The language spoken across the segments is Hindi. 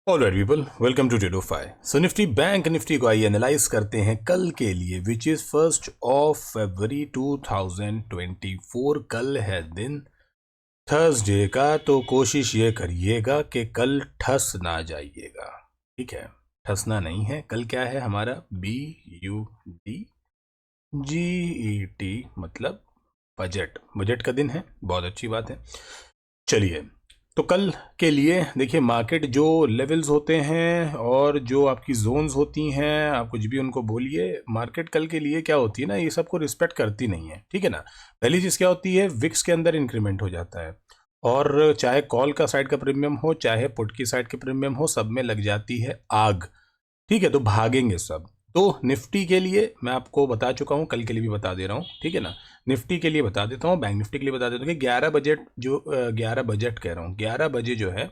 Alright people, welcome to Tradofy. So Nifty bank Nifty को आइए एनालाइज करते हैं कल के लिए, विच इज 1 फरवरी 2024। कल है दिन थर्सडे का, तो कोशिश ये करिएगा कि कल ठस ना जाइएगा। ठीक है, ठसना नहीं है। कल क्या है हमारा? BUDGET, मतलब बजट। बजट का दिन है, बहुत अच्छी बात है। चलिए, तो कल के लिए देखिए, मार्केट जो लेवल्स होते हैं और जो आपकी जोन्स होती हैं, आप कुछ भी उनको बोलिए, मार्केट कल के लिए क्या होती है ना, ये सबको रिस्पेक्ट करती नहीं है। ठीक है ना। पहली चीज़ क्या होती है, विक्स के अंदर इंक्रीमेंट हो जाता है, और चाहे कॉल का साइड का प्रीमियम हो चाहे पुट की साइड के प्रीमियम हो, सब में लग जाती है आग। ठीक है, तो भागेंगे सब। तो निफ्टी के लिए मैं आपको बता चुका हूं, कल के लिए भी बता दे रहा हूं। ठीक है ना। निफ्टी के लिए बता देता हूं, बैंक निफ्टी के लिए बता देता हूं कि 11 बजट कह रहा हूं, 11 बजे जो है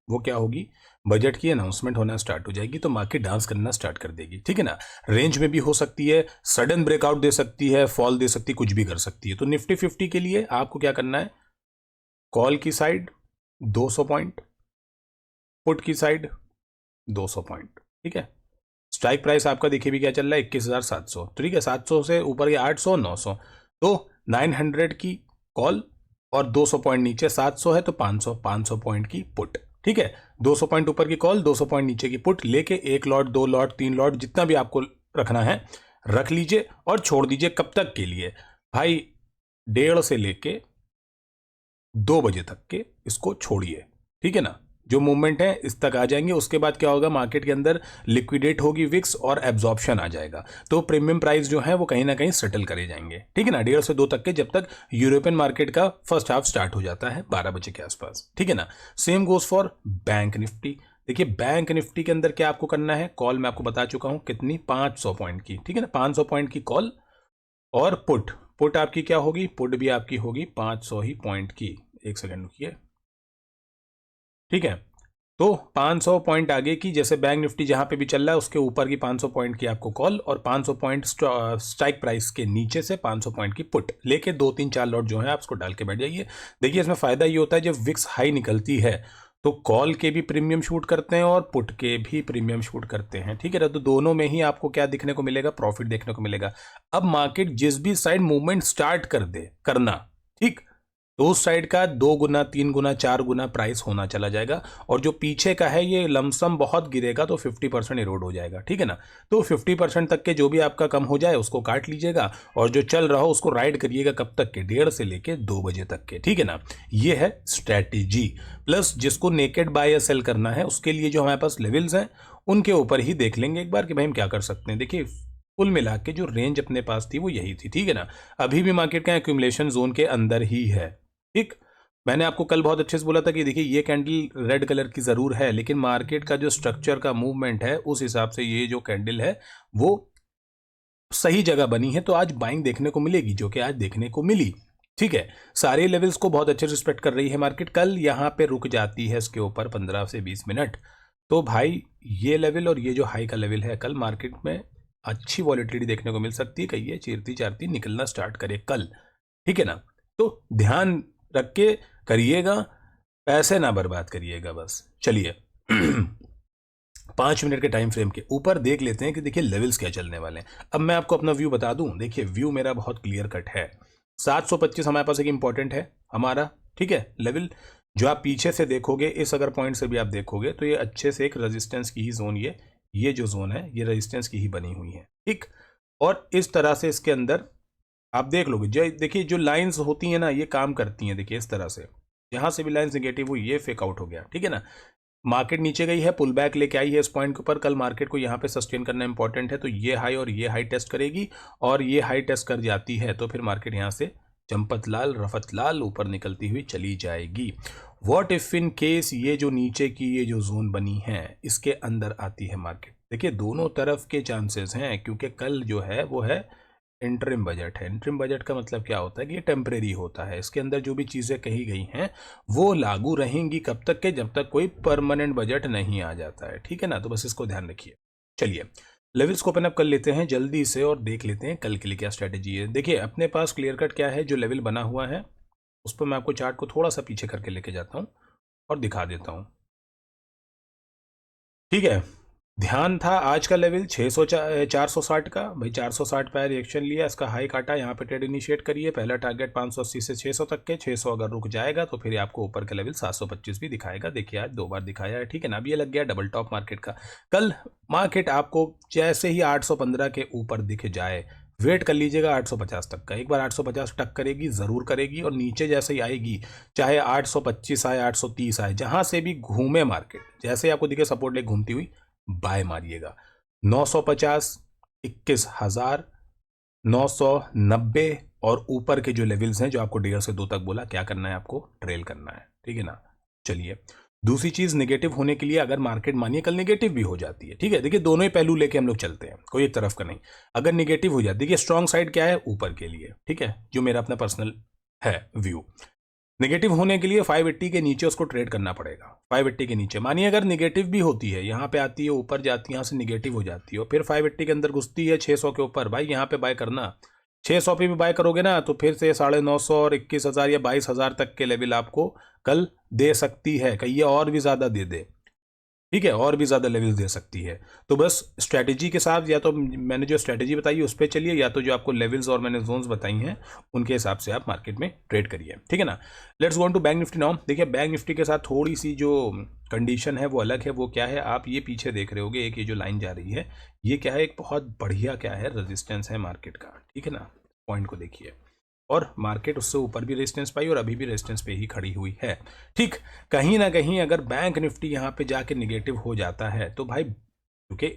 वो क्या होगी, बजट की अनाउंसमेंट होना स्टार्ट हो जाएगी, तो मार्केट डांस करना स्टार्ट कर देगी। ठीक है ना। रेंज में भी हो सकती है, सडन ब्रेकआउट दे सकती है, फॉल दे सकती है, कुछ भी कर सकती है। तो निफ्टी 50 के लिए आपको क्या करना है, कॉल की साइड 200 पॉइंट, पुट की साइड 200 पॉइंट। ठीक है। स्ट्राइक प्राइस आपका देखिए भी क्या चल रहा है, 21,700। तो ठीक है, 700 से ऊपर के 800 900, तो 900 की कॉल, और 200 पॉइंट नीचे 700 है तो 500 पॉइंट की पुट। ठीक है, 200 पॉइंट ऊपर की कॉल, 200 पॉइंट नीचे की पुट लेके, एक लॉट, दो लॉट, तीन लॉट, जितना भी आपको रखना है रख लीजिए और छोड़ दीजिए। कब तक के लिए भाई? 1:30 से लेके 2 बजे तक के इसको छोड़िए। ठीक है ना। जो मूवमेंट है इस तक आ जाएंगे, उसके बाद क्या होगा, मार्केट के अंदर लिक्विडेट होगी विक्स और एब्जॉर्प्शन आ जाएगा, तो प्रीमियम प्राइस जो है वो कहीं ना कहीं सेटल करे जाएंगे। ठीक है ना, 1:30 से 2 तक के, जब तक यूरोपियन मार्केट का फर्स्ट हाफ स्टार्ट हो जाता है 12 बजे के आसपास। ठीक है ना। Same goes for bank Nifty. देखिए, बैंक निफ्टी के अंदर क्या आपको करना है, कॉल मैं आपको बता चुका हूं कितनी, 500 पॉइंट की। ठीक है ना, 500 पॉइंट की कॉल, और पुट, पुट आपकी क्या होगी, पुट भी आपकी होगी 500 ही पॉइंट की। एक सेकेंड रुकिए। ठीक है, तो 500 पॉइंट आगे की, जैसे बैंक निफ्टी जहां पे भी चल रहा है उसके ऊपर की 500 पॉइंट की आपको कॉल, और 500 पॉइंट स्ट्राइक प्राइस के नीचे से 500 पॉइंट की पुट लेके, 2 3 4 लॉट जो है आप उसको डाल के बैठ जाइए। देखिए, इसमें फायदा ये होता है, जब विक्स हाई निकलती है तो कॉल के भी प्रीमियम शूट करते हैं और पुट के भी प्रीमियम शूट करते हैं। ठीक है ना, तो दोनों में ही आपको क्या देखने को मिलेगा, प्रॉफिट देखने को मिलेगा। अब मार्केट जिस भी साइड मूवमेंट स्टार्ट कर दे करना, ठीक, तो उस साइड का 2 गुना, 3 गुना, 4 गुना प्राइस होना चला जाएगा, और जो पीछे का है ये लमसम बहुत गिरेगा तो 50% इरोड हो जाएगा। ठीक है ना। तो 50% तक के जो भी आपका कम हो जाए उसको काट लीजिएगा, और जो चल रहा हो उसको राइड करिएगा। कब तक के? 1:30 से लेके 2 बजे तक के। ठीक है ना। ये है स्ट्रैटेजी। प्लस जिसको नेकेड बाय या सेल करना है उसके लिए जो हमारे पास लेवल्स हैं उनके ऊपर ही देख लेंगे एक बार कि भाई हम क्या कर सकते हैं। देखिए, कुल मिला के जो रेंज अपने पास थी वो यही थी। ठीक है ना। अभी भी मार्केट का एक्यूमुलेशन जोन के अंदर ही है। ठीक, मैंने आपको कल बहुत अच्छे से बोला था कि देखिए, ये कैंडल रेड कलर की जरूर है, लेकिन मार्केट का जो स्ट्रक्चर का मूवमेंट है उस हिसाब से ये जो कैंडल है वो सही जगह बनी है, तो आज बाइंग देखने को मिलेगी, जो कि आज देखने को मिली। ठीक है, सारे लेवल्स को बहुत अच्छे रिस्पेक्ट कर रही है मार्केट। कल यहां पे रुक जाती है इसके ऊपर 15 से 20 मिनट, तो भाई ये लेवल और ये जो हाई का लेवल है, कल मार्केट में अच्छी वॉलिटिलिटी देखने को मिल सकती है। कहिए चीरती चारती निकलना स्टार्ट करे कल। ठीक है ना। तो ध्यान रख के करिएगा, पैसे ना बर्बाद करिएगा बस। चलिए 5 मिनट के टाइम फ्रेम के ऊपर देख लेते हैं कि देखिए लेवल्स क्या चलने वाले हैं। अब मैं आपको अपना व्यू बता दूं, देखिए व्यू मेरा बहुत क्लियर कट है। 725 हमारे पास एक इंपॉर्टेंट है हमारा। ठीक है, लेवल जो आप पीछे से देखोगे, इस अगर पॉइंट से भी आप देखोगे तो ये अच्छे से एक रेजिस्टेंस की ही जोन, ये जो जोन है ये रेजिस्टेंस की ही बनी हुई है। ठीक, और इस तरह से इसके अंदर आप देख लोगे, देखिए जो लाइंस होती हैं ना ये काम करती हैं। देखिए इस तरह से यहां से भी लाइंस निगेटिव हुई, ये फेक आउट हो गया। ठीक है ना। मार्केट नीचे गई है, पुल बैक लेके आई है इस पॉइंट के ऊपर। कल मार्केट को यहाँ पे सस्टेन करना इंपॉर्टेंट है, तो ये हाई और ये हाई टेस्ट करेगी, और ये हाई टेस्ट कर जाती है तो फिर मार्केट यहाँ से चंपत लाल रफत लाल ऊपर निकलती हुई चली जाएगी। व्हाट इफ इन केस ये जो नीचे की ये जो जोन बनी है इसके अंदर आती है मार्केट, देखिए दोनों तरफ के चांसेस हैं, क्योंकि कल जो है वो है इंटरिम बजट है। इंटरिम बजट का मतलब क्या होता है कि ये टेम्परेरी होता है, इसके अंदर जो भी चीज़ें कही गई हैं वो लागू रहेंगी कब तक के, जब तक कोई परमानेंट बजट नहीं आ जाता है। ठीक है ना, तो बस इसको ध्यान रखिए। चलिए लेवल्स को ओपन अप कर लेते हैं जल्दी से और देख लेते हैं कल के लिए क्या स्ट्रेटेजी है। देखिए अपने पास क्लियर कट क्या है, जो लेवल बना हुआ है उस पर मैं आपको चार्ट को थोड़ा सा पीछे करके लेके जाता हूँ और दिखा देता हूँ। ठीक है, ध्यान था आज का लेवल 600 460 का, भाई 460 पे रिएक्शन लिया, इसका हाई काटा, यहाँ पे ट्रेड इनिशिएट करिए, पहला टारगेट 580 से 600 तक के, 600 अगर रुक जाएगा तो फिर आपको ऊपर का लेवल 725 भी दिखाएगा। देखिए आज 2 बार दिखाया है, ठीक है ना। अब ये लग गया डबल टॉप मार्केट का। कल मार्केट आपको जैसे ही 815 के ऊपर दिख जाए, वेट कर लीजिएगा 850 तक का। एक बार 850 टक करेगी, ज़रूर करेगी, और नीचे जैसे ही आएगी, चाहे 825 आए 830 आए, जहाँ से भी घूमे मार्केट, जैसे ही आपको दिखे सपोर्ट ले घूमती हुई, बाय मारिएगा। 950, 21,000, 990 और ऊपर के जो लेवल्स हैं जो आपको 1.5 से 2 तक बोला, क्या करना है आपको, ट्रेल करना है, ठीक है ना। चलिए, दूसरी चीज, नेगेटिव होने के लिए अगर मार्केट मानिए कल नेगेटिव भी हो जाती है, ठीक है, देखिए दोनों ही पहलू लेके हम लोग चलते हैं, कोई एक तरफ का नहीं। अगर नेगेटिव हो जाती है, देखिए स्ट्रॉन्ग साइड क्या है ऊपर के लिए, ठीक है, जो मेरा अपना पर्सनल है व्यू। नेगेटिव होने के लिए 580 के नीचे उसको ट्रेड करना पड़ेगा। 580 के नीचे मानिए अगर नेगेटिव भी होती है, यहाँ पे आती है, ऊपर जाती है, यहाँ से नेगेटिव हो जाती है, और फिर 580 के अंदर घुसती है 600 के ऊपर, भाई यहाँ पे बाय करना। 600 पे भी बाय करोगे ना तो फिर से 950 और 21,000 या 22,000 तक के लेवल आपको कल दे सकती है, कहिए और भी ज्यादा दे दे, ठीक है, और भी ज़्यादा लेवल्स दे सकती है। तो बस स्ट्रैटेजी के साथ, या तो मैंने जो स्ट्रैटेजी बताई उस पर चलिए, या तो जो आपको लेवल्स और मैंने जोन्स बताई हैं उनके हिसाब से आप मार्केट में ट्रेड करिए, ठीक है ना। Let's go on to bank Nifty now. देखिए बैंक निफ्टी के साथ थोड़ी सी जो कंडीशन है वो अलग है। वो क्या है, आप ये पीछे देख रहे होगे, एक ये जो लाइन जा रही है, ये क्या है, एक बहुत बढ़िया क्या है, रजिस्टेंस है मार्केट का, ठीक है ना। पॉइंट को देखिए, और मार्केट उससे ऊपर भी रेजिस्टेंस पाई और अभी भी रेजिस्टेंस पे ही खड़ी हुई है, ठीक। कहीं ना कहीं अगर बैंक निफ्टी यहाँ पे जाके निगेटिव हो जाता है तो भाई, क्योंकि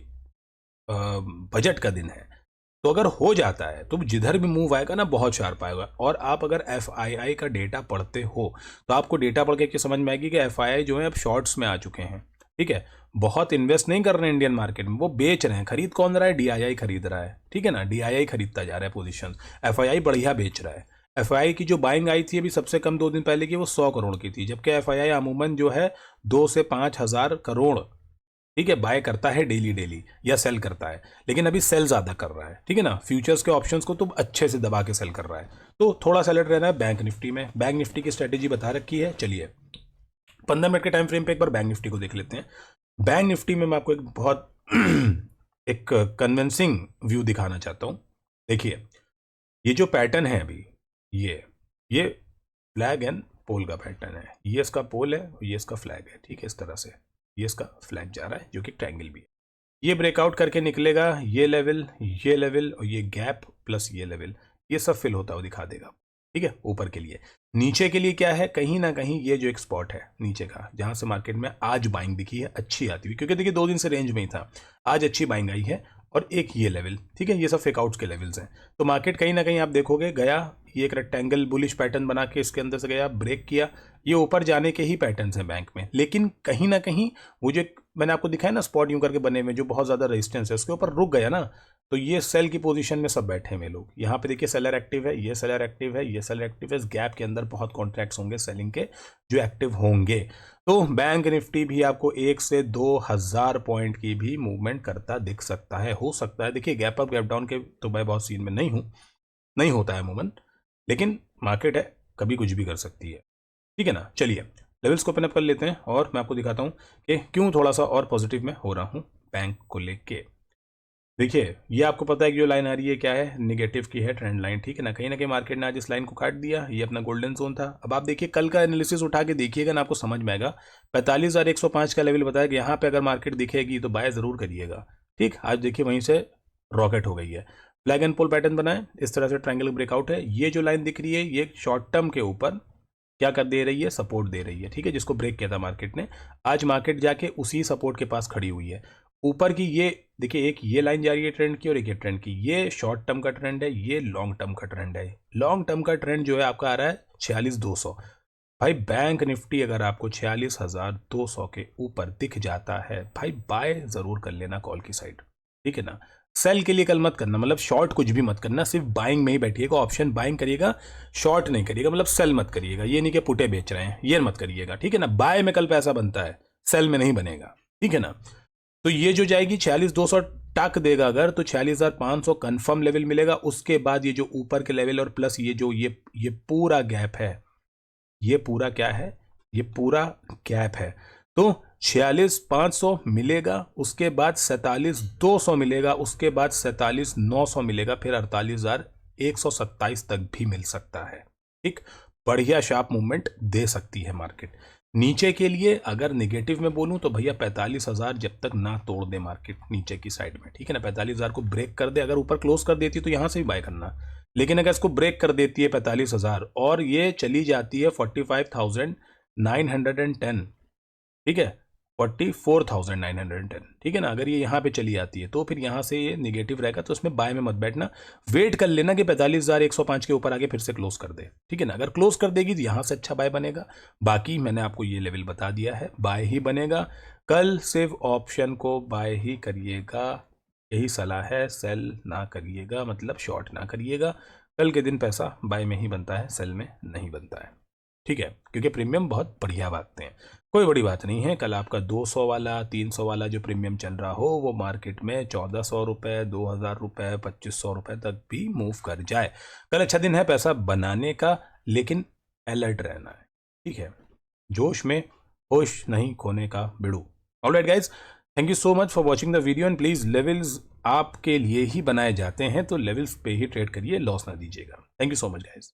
बजट का दिन है, तो अगर हो जाता है तो जिधर भी मूव आएगा ना बहुत शार्प आएगा। और आप अगर एफआईआई का डेटा पढ़ते हो तो आपको डेटा पढ़ के समझ में आएगी कि एफआईआई जो है अब शॉर्ट्स में आ चुके हैं, ठीक है। बहुत इन्वेस्ट नहीं कर रहे हैं इंडियन मार्केट में, वो बेच रहे हैं। खरीद कौन रहा है, डीआईआई खरीद रहा है, ठीक है ना, डीआईआई खरीदता जा रहा है पोजीशन, एफआईआई बढ़िया बेच रहा है। एफआईआई की जो बाइंग आई थी अभी सबसे कम 2 दिन पहले की, वो 100 करोड़ की थी, जबकि एफआईआई अमूमन जो है 2 से 5,000 करोड़, ठीक है, बाय करता है डेली डेली या सेल करता है, लेकिन अभी सेल ज्यादा कर रहा है, ठीक है ना। फ्यूचर्स के ऑप्शंस को तो अच्छे से दबा के सेल कर रहा है, तो थोड़ा सा अलर्ट रहना है बैंक निफ्टी में। बैंक निफ्टी की स्ट्रेटेजी बता रखी है। चलिए 15 मिनट के टाइम फ्रेम पे एक बार बैंक निफ्टी को देख लेते हैं। बैंक निफ्टी में मैं आपको एक बहुत एक कन्विंसिंग व्यू दिखाना चाहता हूं। देखिए ये जो पैटर्न है अभी, ये फ्लैग एंड पोल का पैटर्न है, ये इसका पोल है और ये इसका फ्लैग है, ठीक है, इस तरह से ये इसका फ्लैग जा रहा है जो कि ट्रायंगल भी है। ये ब्रेकआउट करके निकलेगा, ये लेवल और ये गैप प्लस ये लेवल, ये सब फिल होता हुआ दिखा देगा, ठीक है। ऊपर के लिए, नीचे के लिए क्या है, कहीं ना कहीं ये जो एक स्पॉट है नीचे का, जहां से मार्केट में आज बाइंग दिखी है अच्छी आती हुई, क्योंकि देखिए 2 दिन से रेंज में ही था, आज अच्छी बाइंग आई है। और एक ये लेवल, ठीक है, ये सब फेकआउट्स के लेवल्स हैं। तो मार्केट कहीं ना कहीं आप देखोगे गया, ये एक रेक्टेंगल बुलिश पैटर्न बना के इसके अंदर से गया, ब्रेक किया, ये ऊपर जाने के ही पैटर्न्स हैं बैंक में। लेकिन कहीं ना कहीं वो जो मैंने आपको दिखाया ना स्पॉट यूं करके बने हुए जो बहुत ज्यादा रेजिस्टेंस है, उसके ऊपर रुक गया ना, तो ये सेल की पोजीशन में सब बैठे हुए लोग। यहाँ पे देखिए सेलर एक्टिव है, ये सेलर एक्टिव है, ये सेलर एक्टिव है। इस गैप के अंदर बहुत कॉन्ट्रैक्ट्स होंगे सेलिंग के जो एक्टिव होंगे। तो बैंक निफ्टी भी आपको 1 से 2,000 पॉइंट की भी मूवमेंट करता दिख सकता है, हो सकता है। देखिए गैप अप गैप डाउन के तो मैं बहुत सीन में नहीं हूं, नहीं होता है अमूमन, लेकिन मार्केट है, कभी कुछ भी कर सकती है, ठीक है ना। चलिए लेवल्स को ओपन अप कर लेते हैं और मैं आपको दिखाता हूं कि क्यों थोड़ा सा और पॉजिटिव में हो रहा हूं बैंक को लेके। देखिए ये आपको पता है कि जो लाइन आ रही है क्या है, निगेटिव की है, ट्रेंड लाइन, ठीक है ना। कहीं ना कहीं मार्केट ने आज इस लाइन को काट दिया, ये अपना गोल्डन जोन था। अब आप देखिए कल का एनालिसिस उठा के देखिएगा ना, आपको समझ में आएगा। 45,105 का लेवल बताया कि यहाँ पे अगर मार्केट दिखेगी तो बाय जरूर करिएगा, ठीक। आज देखिए वहीं से रॉकेट हो गई है। फ्लैग एंड पोल पैटर्न बनाए, इस तरह से ट्रायंगल ब्रेकआउट है। ये जो लाइन दिख रही है ये शॉर्ट टर्म के ऊपर क्या कर दे रही है, सपोर्ट दे रही है, ठीक है, जिसको ब्रेक किया था मार्केट ने। आज मार्केट जाके उसी सपोर्ट के पास खड़ी हुई है। ऊपर की ये देखिए, एक ये लाइन जा रही है ट्रेंड की और एक ये ट्रेंड की, ये शॉर्ट टर्म का ट्रेंड है, ये लॉन्ग टर्म का ट्रेंड है। लॉन्ग टर्म का ट्रेंड जो है आपका आ रहा है 46,200। भाई बैंक निफ्टी अगर आपको 46,200 के ऊपर दिख जाता है, भाई बाय जरूर कर लेना कॉल की साइड, ठीक है ना। सेल के लिए कल मत करना, मतलब शॉर्ट कुछ भी मत करना, सिर्फ बाइंग में ही बैठिएगा, ऑप्शन बाइंग करिएगा, शॉर्ट नहीं करिएगा, मतलब सेल मत करिएगा। ये नहीं कि पुटे बेच रहे हैं, ये मत करिएगा, ठीक है ना। बाय में कल पैसा बनता है, सेल में नहीं बनेगा, ठीक है ना। तो ये जो जाएगी 46,200 टक देगा अगर, तो 46,500 कंफर्म लेवल मिलेगा। उसके बाद ये जो ऊपर के लेवल और प्लस ये जो ये पूरा गैप है, ये पूरा क्या है, ये पूरा गैप है। तो 46,500 मिलेगा, उसके बाद 47,200 मिलेगा, उसके बाद 47,900 मिलेगा, फिर 48,127 तक भी मिल सकता है। ठीक, बढ़िया शार्प मूवमेंट दे सकती है मार्केट। नीचे के लिए अगर निगेटिव में बोलूं तो भैया 45,000 जब तक ना तोड़ दे मार्केट नीचे की साइड में, ठीक है ना, 45,000 को ब्रेक कर दे, अगर ऊपर क्लोज कर देती है तो यहां से भी बाय करना, लेकिन अगर इसको ब्रेक कर देती है 45,000 और ये चली जाती है 45,910, ठीक है, 44,910, ठीक है ना, अगर ये यहाँ पे चली जाती है तो फिर यहाँ से ये निगेटिव रहेगा, तो इसमें बाय में मत बैठना, वेट कर लेना कि 45,105 के ऊपर आके फिर से क्लोज कर दे, ठीक है ना। अगर क्लोज कर देगी तो यहाँ से अच्छा बाय बनेगा। बाकी मैंने आपको ये लेवल बता दिया है, बाय ही बनेगा। कल सिर्फ ऑप्शन को बाय ही करिएगा, यही सलाह है, सेल ना करिएगा, मतलब शॉर्ट ना करिएगा। कल के दिन पैसा बाय में ही बनता है, सेल में नहीं बनता है, ठीक है, क्योंकि प्रीमियम बहुत बढ़िया भागते हैं। कोई बड़ी बात नहीं है, कल आपका 200 वाला 300 वाला जो प्रीमियम चल रहा हो वो मार्केट में 1,400 रुपये, 2,000 रुपये, 2,500 रुपये तक भी मूव कर जाए। कल अच्छा दिन है पैसा बनाने का, लेकिन अलर्ट रहना है, ठीक है, जोश में होश नहीं खोने का बिड़ू। Alright guys, thank you so much for watching the video and please levels आपके लिए ही बनाए जाते हैं, तो लेवल्स पे ही ट्रेड करिए, लॉस ना दीजिएगा। Thank you so much guys.